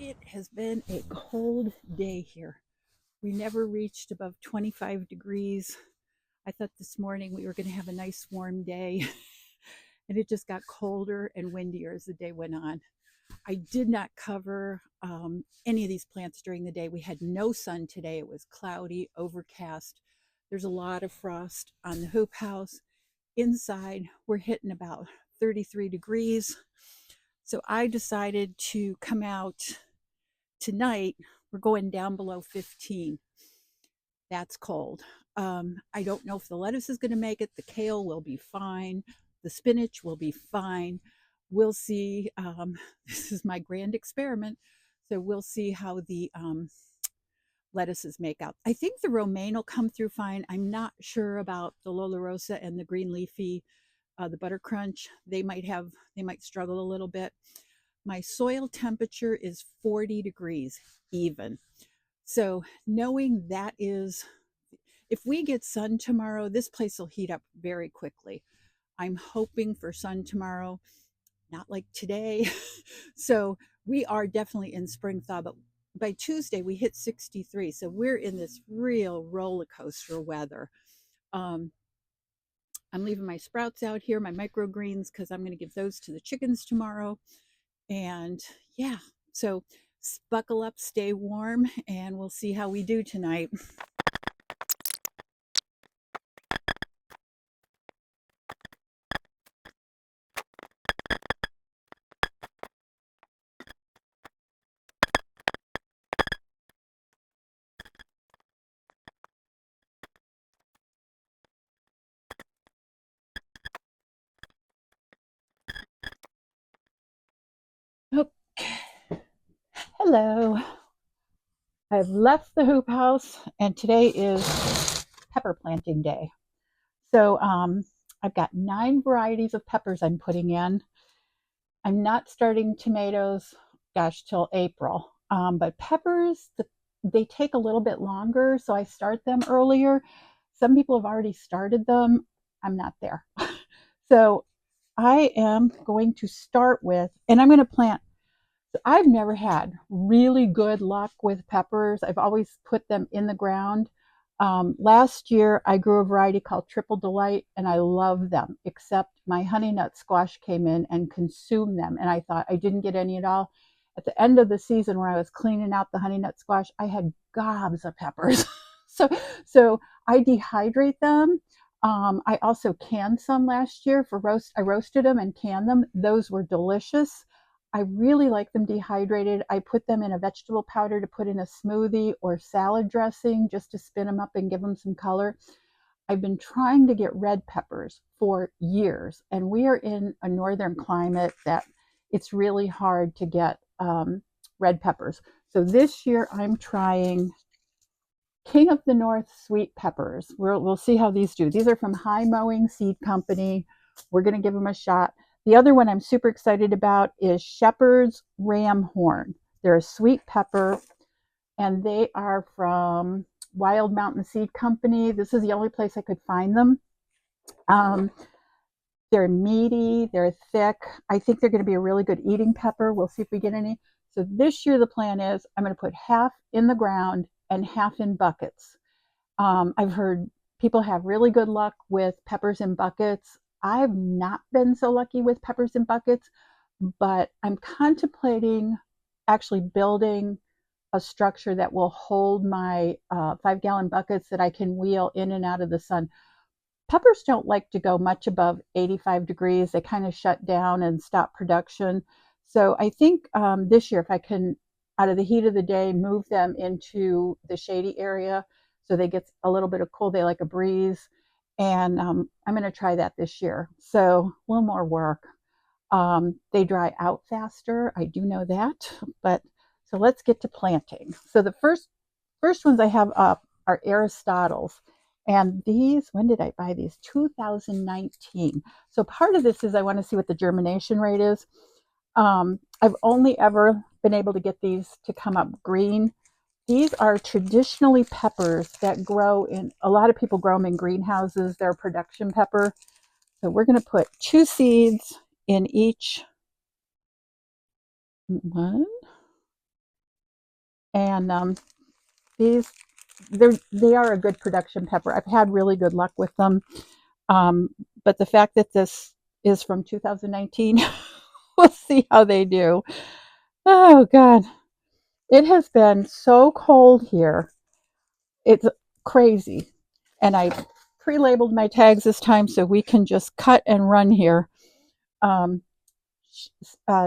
It has been a cold day here. We never reached above 25 degrees. I thought this morning we were going to have a nice warm day, and it just got colder and windier as the day went on. I did not cover any of these plants during the day. We had no sun today. It was cloudy, overcast. There's a lot of frost on the hoop house. Inside, we're hitting about 33 degrees. So I decided to come out tonight. We're going down below 15. That's cold. I don't know if the lettuce is going to make it. The kale will be fine. The spinach will be fine. We'll see. This is my grand experiment. So we'll see how the lettuces make out. I think the romaine will come through fine. I'm not sure about the Lola Rosa and the green leafy, the butter crunch. They might struggle a little bit. My soil temperature is 40 degrees even. So knowing that is, if we get sun tomorrow, this place will heat up very quickly. I'm hoping for sun tomorrow, not like today. So we are definitely in spring thaw, but by Tuesday we hit 63. So we're in this real roller coaster weather. Um, I'm leaving my sprouts out here, my microgreens, because I'm going to give those to the chickens tomorrow. And yeah, so buckle up, stay warm, and we'll see how we do tonight. Okay. Hello. I've left the hoop house, and today is pepper planting day. So I've got 9 varieties of peppers I'm putting in. I'm not starting tomatoes, gosh, till April. But peppers, they take a little bit longer, so I start them earlier. Some people have already started them. I'm not there. So I am going to start with, and I'm going to plant. I've never had really good luck with peppers. I've always put them in the ground. Last year, I grew a variety called Triple Delight, and I love them, except my honey nut squash came in and consumed them. And I thought I didn't get any at all. At the end of the season, when I was cleaning out the honey nut squash, I had gobs of peppers. so, so I dehydrate them. I also canned some last year for roast. I roasted them and canned them. Those were delicious. I really like them dehydrated. I put them in a vegetable powder to put in a smoothie or salad dressing just to spin them up and give them some color. I've been trying to get red peppers for years, and we are in a northern climate that it's really hard to get red peppers. So this year I'm trying King of the North sweet peppers. We'll see how these do. These are from High Mowing Seed Company. We're going to give them a shot. The other one I'm super excited about is Shepherd's Ram Horn. They're a sweet pepper, and they are from Wild Mountain Seed Company. This is the only place I could find them. Um, they're meaty, they're thick. I think they're going to be a really good eating pepper. We'll see if we get any. So this year the plan is I'm going to put half in the ground and half in buckets. I've heard people have really good luck with peppers in buckets. I've not been so lucky with peppers in buckets, but I'm contemplating actually building a structure that will hold my 5-gallon buckets that I can wheel in and out of the sun. Peppers don't like to go much above 85 degrees. They kind of shut down and stop production. So I think this year, if I can, out of the heat of the day, move them into the shady area so they get a little bit of cool. They like a breeze. And I'm going to try that this year. So a little more work. They dry out faster. I do know that. But so let's get to planting. So the first ones I have up are Aristotle's. And these, when did I buy these? 2019. So part of this is I want to see what the germination rate is. I've only ever been able to get these to come up green. These are traditionally peppers that grow in, a lot of people grow them in greenhouses. They're a production pepper. So we're going to put 2 seeds in each one. And these, they are a good production pepper. I've had really good luck with them. Um, but the fact that this is from 2019, we'll see how they do. Oh God, it has been so cold here. It's crazy. And I pre-labeled my tags this time so we can just cut and run here. Um,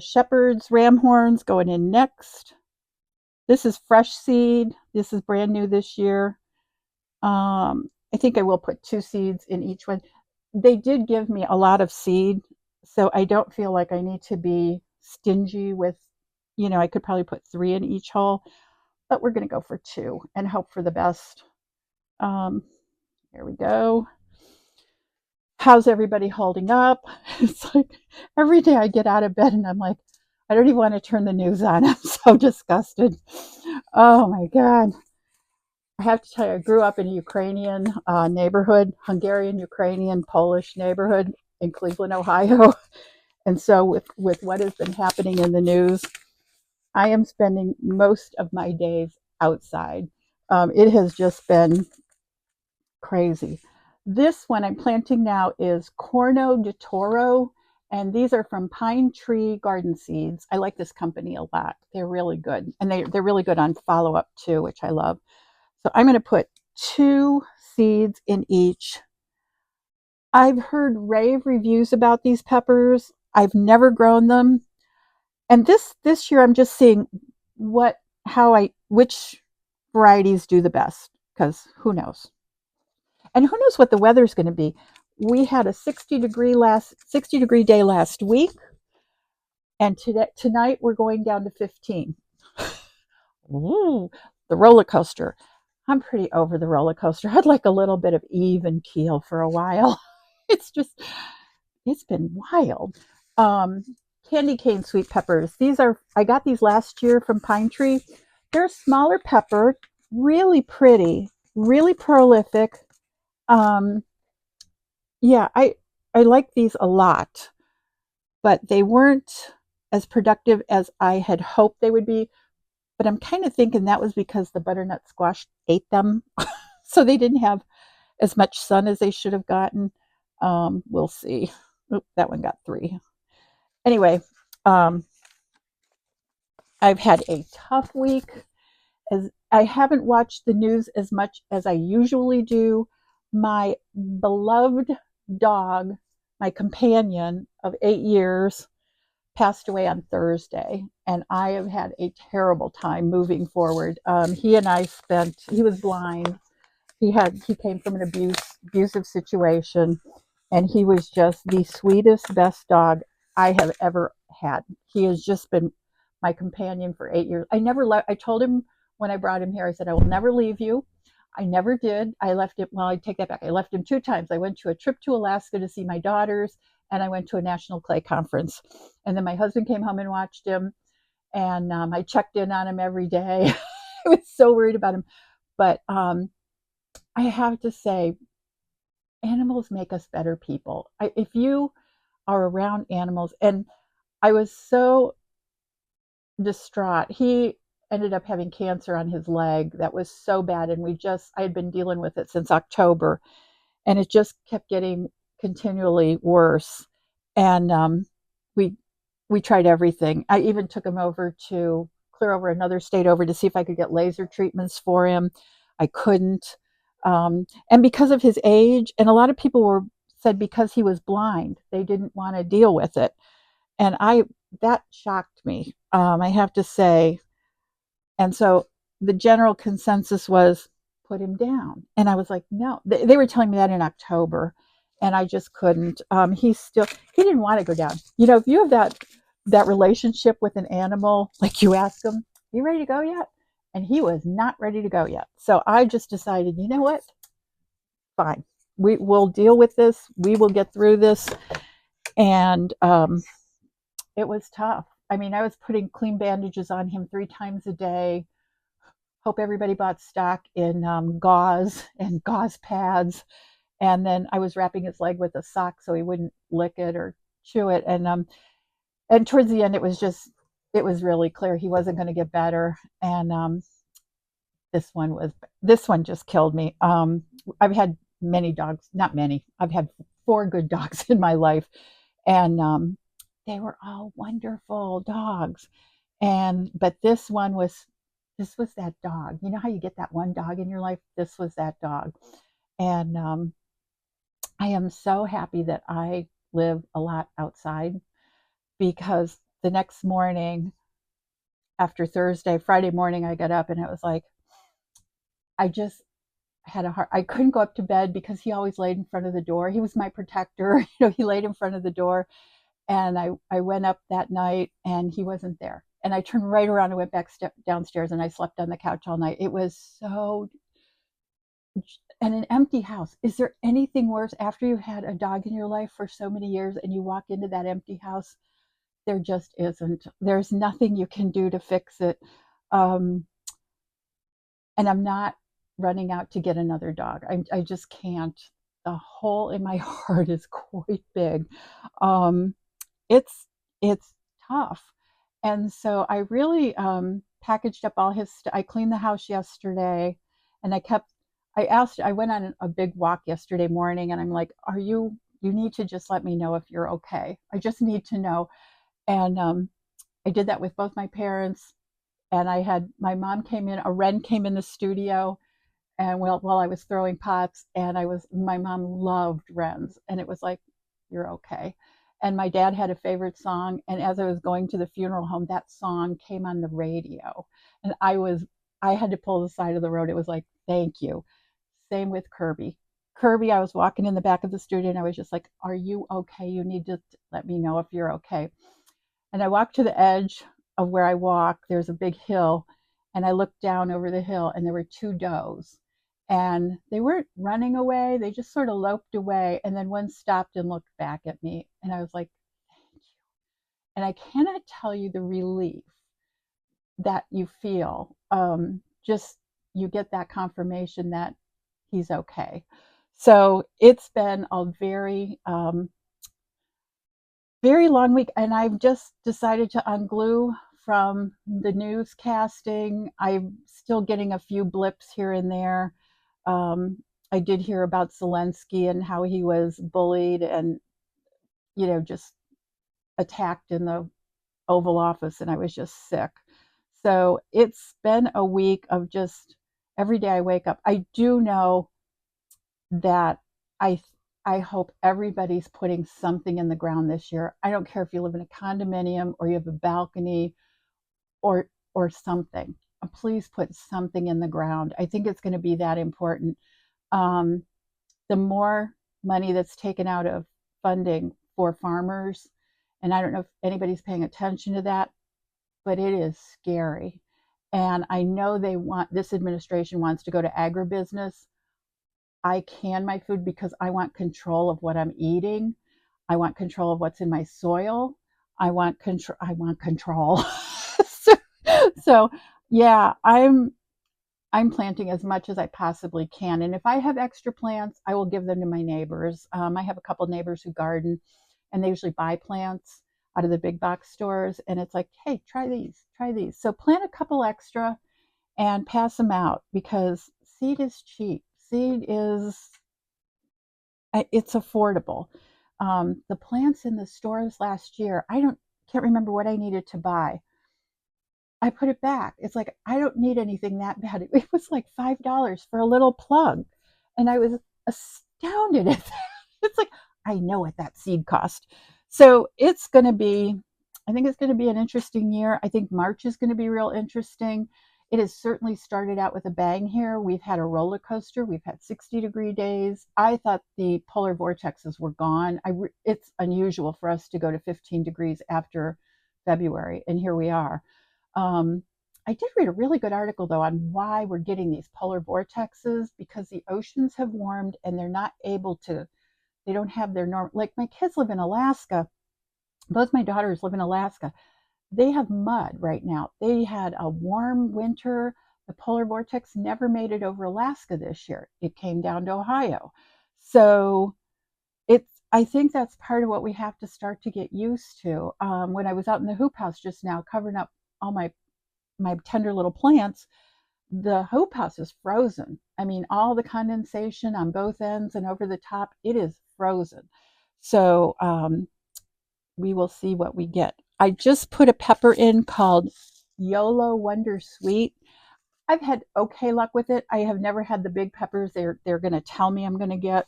Shepherd's ram horns going in next. This is fresh seed. This is brand new this year. I think I will put 2 seeds in each one. They did give me a lot of seed, so I don't feel like I need to be stingy with, I could probably put 3 in each hole, but we're going to go for 2 and hope for the best. Um, Here we go. How's everybody holding up? It's like every day I get out of bed and I'm like, I don't even want to turn the news on. I'm so disgusted. Oh my God. I have to tell you, I grew up in a Ukrainian neighborhood, Hungarian, Ukrainian, Polish neighborhood in Cleveland, Ohio. And so with what has been happening in the news, I am spending most of my days outside. It has just been crazy. This one I'm planting now is Corno de Toro, and these are from Pine Tree Garden Seeds. I like this company a lot. They're really good, and they're really good on follow-up too, which I love. So I'm going to put 2 seeds in each. I've heard rave reviews about these peppers. I've never grown them. And this year I'm just seeing which varieties do the best, because who knows. And who knows what the weather's going to be. We had a 60-degree day last week, and tonight we're going down to 15. Ooh, the roller coaster. I'm pretty over the roller coaster. I'd like a little bit of even keel for a while. It's just, it's been wild. Um, Candy cane sweet peppers. I got these last year from Pine Tree. They're a smaller pepper, really pretty, really prolific. Um, yeah, I like these a lot, but they weren't as productive as I had hoped they would be. But I'm kind of thinking that was because the butternut squash ate them. So they didn't have as much sun as they should have gotten. We'll see. Oop, that one got 3. Anyway, um, I've had a tough week. As I haven't watched the news as much as I usually do. My beloved dog, my companion of 8 years, passed away on Thursday, and I have had a terrible time moving forward. He was blind. He came from an abusive situation, and he was just the sweetest, best dog I have ever had. He has just been my companion for 8 years. I told him when I brought him here, I said, I will never leave you. I never did. I left him, well, I take that back. I left him 2 times. I went to a trip to Alaska to see my daughters, and I went to a national clay conference. And then my husband came home and watched him, and I checked in on him every day. I was so worried about him. But I have to say, animals make us better people. If you are around animals, and I was so distraught. He ended up having cancer on his leg that was so bad, and I had been dealing with it since October, and it just kept getting continually worse. And we we tried everything. I even took him over to clear over another state over to see if I could get laser treatments for him. I couldn't. And because of his age, and a lot of people said because he was blind, they didn't want to deal with it. And that shocked me, I have to say. And so the general consensus was put him down. And I was like, no, they were telling me that in October, and I just couldn't. He didn't want to go down. If you have that relationship with an animal, like you ask him, you ready to go yet? And he was not ready to go yet. So I just decided, you know what? Fine. We will deal with this. We will get through this. And it was tough. I mean, I was putting clean bandages on him 3 times a day. Hope everybody bought stock in gauze and gauze pads. And then I was wrapping his leg with a sock so he wouldn't lick it or chew it. And towards the end, it was really clear he wasn't going to get better. And this one just killed me. I've had many dogs, not many. I've had 4 good dogs in my life, and they were all wonderful dogs. And but this was that dog. You know how you get that one dog in your life? This was that dog. And I am so happy that I live a lot outside because the next morning after Friday morning, I got up and it was like, I just had a heart. I couldn't go up to bed because he always laid in front of the door. He was my protector. He laid in front of the door. And I went up that night and he wasn't there. And I turned right around and went back downstairs and I slept on the couch all night. It was so, and an empty house. Is there anything worse after you've had a dog in your life for so many years and you walk into that empty house? There just isn't. There's nothing you can do to fix it. Um, and I'm not running out to get another dog. I just can't. The hole in my heart is quite big. Um, it's it's tough, and so I really packaged up all his. I cleaned the house yesterday, and I went on a big walk yesterday morning, and I'm like, "Are you? You need to just let me know if you're okay. I just need to know." And I did that with both my parents, and I had my mom came in. A wren came in the studio, and while I was throwing pots, and my mom loved wrens, and it was like, you're okay. And my dad had a favorite song, and as I was going to the funeral home, that song came on the radio, and I had to pull the side of the road. It was like, thank you. Same with Kirby. Kirby, I was walking in the back of the studio, and I was just like, are you okay? You need to let me know if you're okay. And I walked to the edge of where I walk. There's a big hill, and I looked down over the hill, and there were 2 does. And they weren't running away, they just sort of loped away. And then one stopped and looked back at me. And I was like, thank you. And I cannot tell you the relief that you feel. Just you get that confirmation that he's okay. So it's been a very long week, and I've just decided to unglue from the newscasting. I'm still getting a few blips here and there. I did hear about Zelensky and how he was bullied and, just attacked in the Oval Office, and I was just sick. So it's been a week of just every day I wake up. I do know that I I hope everybody's putting something in the ground this year. I don't care if you live in a condominium or you have a balcony or something. Please put something in the ground. I think it's going to be that important. Um, the more money that's taken out of funding for farmers, and I don't know if anybody's paying attention to that, but it is scary. And I know this administration wants to go to agribusiness. I can my food because I want control of what I'm eating. I want control of what's in my soil. I want control. so, so yeah, I'm planting as much as I possibly can. And if I have extra plants, I will give them to my neighbors. I have a couple of neighbors who garden, and they usually buy plants out of the big box stores. And it's like, hey, try these, try these. So plant a couple extra and pass them out because seed is cheap. It's affordable. The plants in the stores last year, can't remember what I needed to buy. I put it back. It's like I don't need anything that bad. It was like $5 for a little plug, and I was astounded at that. It's like I know what that seed cost. So it's going to be. I think it's going to be an interesting year. I think March is going to be real interesting. It has certainly started out with a bang here. We've had a roller coaster. We've had 60-degree days. I thought the polar vortexes were gone. It's unusual for us to go to 15 degrees after February, and here we are. Um, I did read a really good article, though, on why we're getting these polar vortexes because the oceans have warmed and they're not able to, they don't have their normal, like my kids live in Alaska. Both my daughters live in Alaska. They have mud right now. They had a warm winter. The polar vortex never made it over Alaska this year. It came down to Ohio. So I think that's part of what we have to start to get used to. When I was out in the hoop house just now, covering up all my tender little plants, the hoop house is frozen. I mean, all the condensation on both ends and over the top, it is frozen. So we will see what we get. I just put a pepper in called YOLO Wonder Sweet. I've had okay luck with it. I have never had the big peppers they're going to tell me I'm going to get.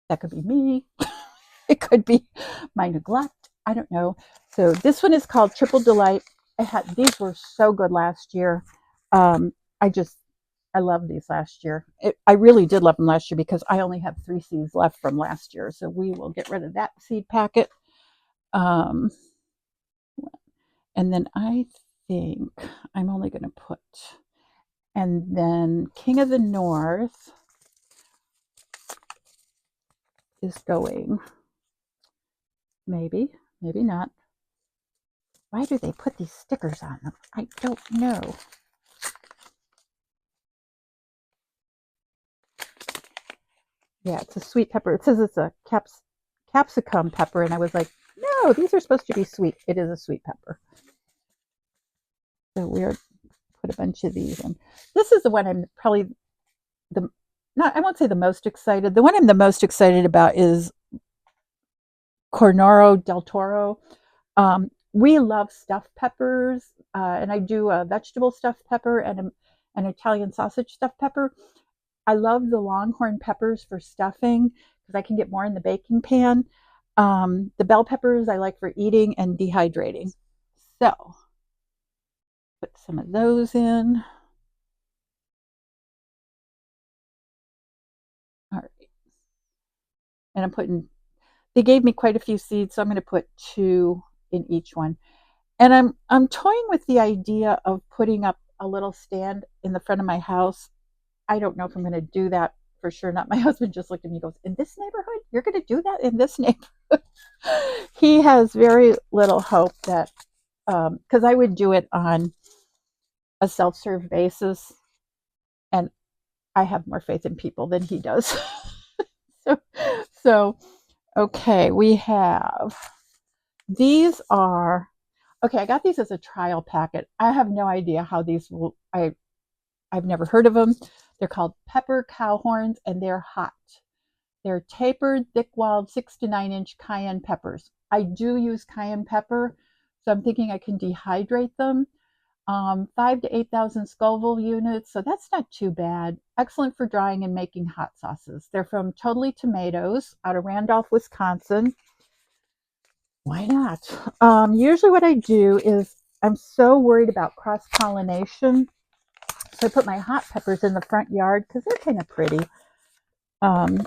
That could be me. It could be my neglect. I don't know. So this one is called Triple Delight. These were so good last year. Um, I just I loved these last year. I really did love them last year because I only have 3 seeds left from last year. So we will get rid of that seed packet. Um, and then I think I'm only going to put, and then King of the North is going, maybe, maybe not. Why do they put these stickers on them? I don't know. Yeah, it's a sweet pepper. It says it's a capsicum pepper, and I was like, no, these are supposed to be sweet. It is a sweet pepper. So we'll put a bunch of these in. This is the one I'm probably the not I won't say the most excited. The one I'm the most excited about is Cornaro del Toro. We love stuffed peppers, and I do a vegetable stuffed pepper and an Italian sausage stuffed pepper. I love the longhorn peppers for stuffing because I can get more in the baking pan. The bell peppers I like for eating and dehydrating. So put some of those in. All right. And they gave me quite a few seeds, so I'm going to put 2 in each one. And I'm toying with the idea of putting up a little stand in the front of my house. I don't know if I'm going to do that for sure. Not my husband just looked at me and goes, "In this neighborhood? You're going to do that in this neighborhood?" He has very little hope that, because I would do it on a self-serve basis, and I have more faith in people than he does. so, so okay, we have these are okay. I got these as a trial packet. I have no idea how these will. I've never heard of them. They're called pepper cow horns, and they're hot. They're tapered, thick-walled 6 to 9 inch cayenne peppers. I do use cayenne pepper, so I'm thinking I can dehydrate them. 5 to 8,000 Scoville units, so that's not too bad. Excellent for drying and making hot sauces. They're from Totally Tomatoes out of Randolph, Wisconsin. Why not? Usually what I do is I'm so worried about cross-pollination, so I put my hot peppers in the front yard because they're kind of pretty. Um,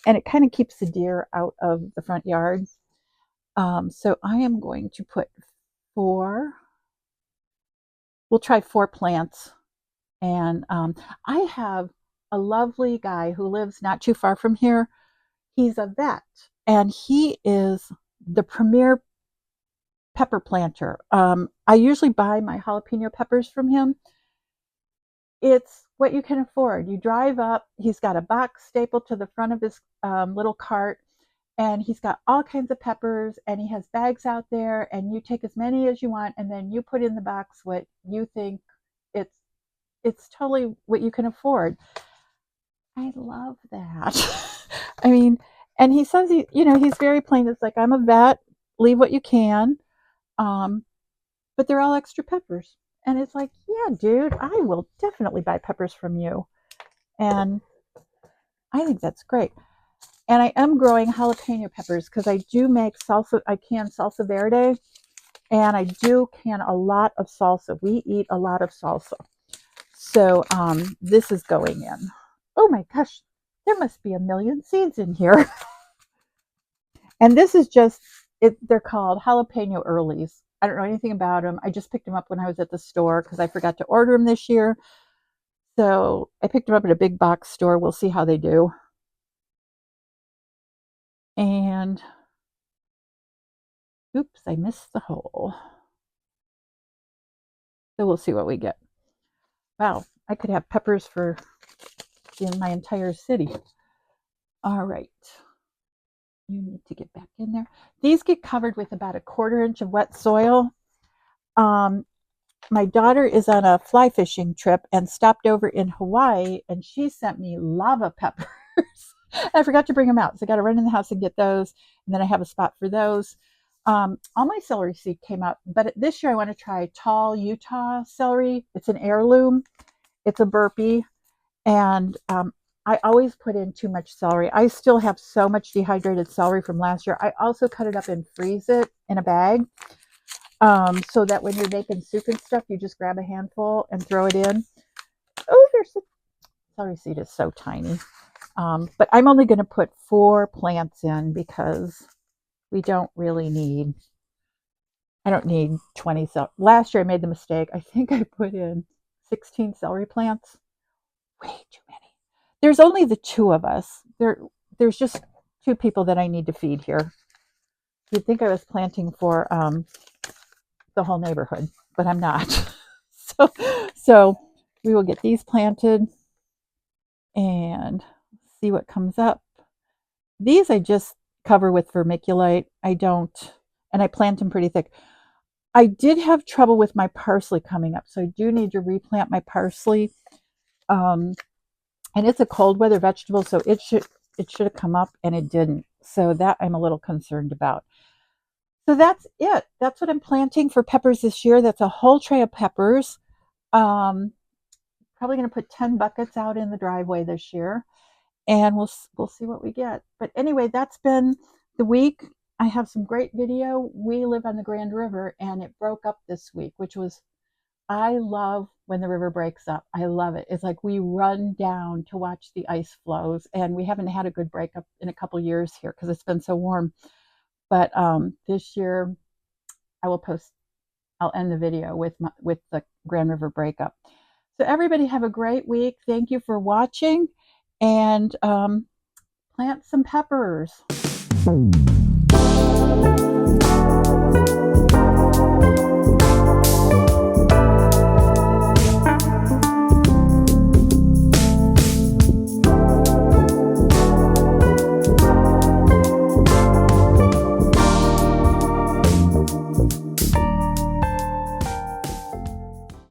and it kind of keeps the deer out of the front yard. So I am going to put 4. We'll try 4 plants. And I have a lovely guy who lives not too far from here. He's a vet, and he is the premier pepper planter. I usually buy my jalapeno peppers from him. It's what you can afford. You drive up, he's got a box stapled to the front of his little cart, and he's got all kinds of peppers, and he has bags out there, and you take as many as you want, and then you put in the box what you think. It's totally what you can afford. I love that. I mean, and he says he's very plain. It's like, I'm a vet, leave what you can. Um, but they're all extra peppers. And it's like, yeah, dude, I will definitely buy peppers from you. And I think that's great. And I am growing jalapeno peppers because I do make salsa. I can salsa verde, and I do can a lot of salsa. We eat a lot of salsa. So this is going in. Oh my gosh, there must be a million seeds in here. And this is just it. They're called jalapeno earlies. I don't know anything about them. I just picked them up when I was at the store because I forgot to order them this year. So I picked them up at a big box store. We'll see how they do. And oops, I missed the hole. So we'll see what we get. Wow, I could have peppers for in my entire city. All right. You need to get back in there. These get covered with about a 1/4 inch of wet soil. Um, my daughter is on a fly fishing trip and stopped over in Hawaii, and she sent me lava peppers. I forgot to bring them out, so I got to run in the house and get those. And then I have a spot for those. All my celery seed came up, but this year I want to try tall Utah celery. It's an heirloom. It's a burpee, and I always put in too much celery. I still have so much dehydrated celery from last year. I also cut it up and freeze it in a bag, so that when you're making soup and stuff, you just grab a handful and throw it in. Oh, there's the celery seed is so tiny. But I'm only going to put 4 plants in because we don't really need, I don't need 20. Last year I made the mistake. I think I put in 16 celery plants. Way too many. There's only the 2 of us. There's just 2 people that I need to feed here. You'd think I was planting for the whole neighborhood, but I'm not. so we will get these planted and see what comes up. These I just cover with vermiculite. I don't, and I plant them pretty thick. I did have trouble with my parsley coming up, so I do need to replant my parsley. And it's a cold weather vegetable, so it should have come up, and it didn't. So that I'm a little concerned about. So that's it. That's what I'm planting for peppers this year. That's a whole tray of peppers. Probably going to put 10 buckets out in the driveway this year, and we'll see what we get. But anyway, that's been the week. I have some great video. We live on the Grand River, and it broke up this week, which was, I love when the river breaks up. I love it. It's like we run down to watch the ice flows, and we haven't had a good breakup in a couple years here because it's been so warm. But this year, I'll end the video with the Grand River breakup. So everybody have a great week. Thank you for watching, and plant some peppers.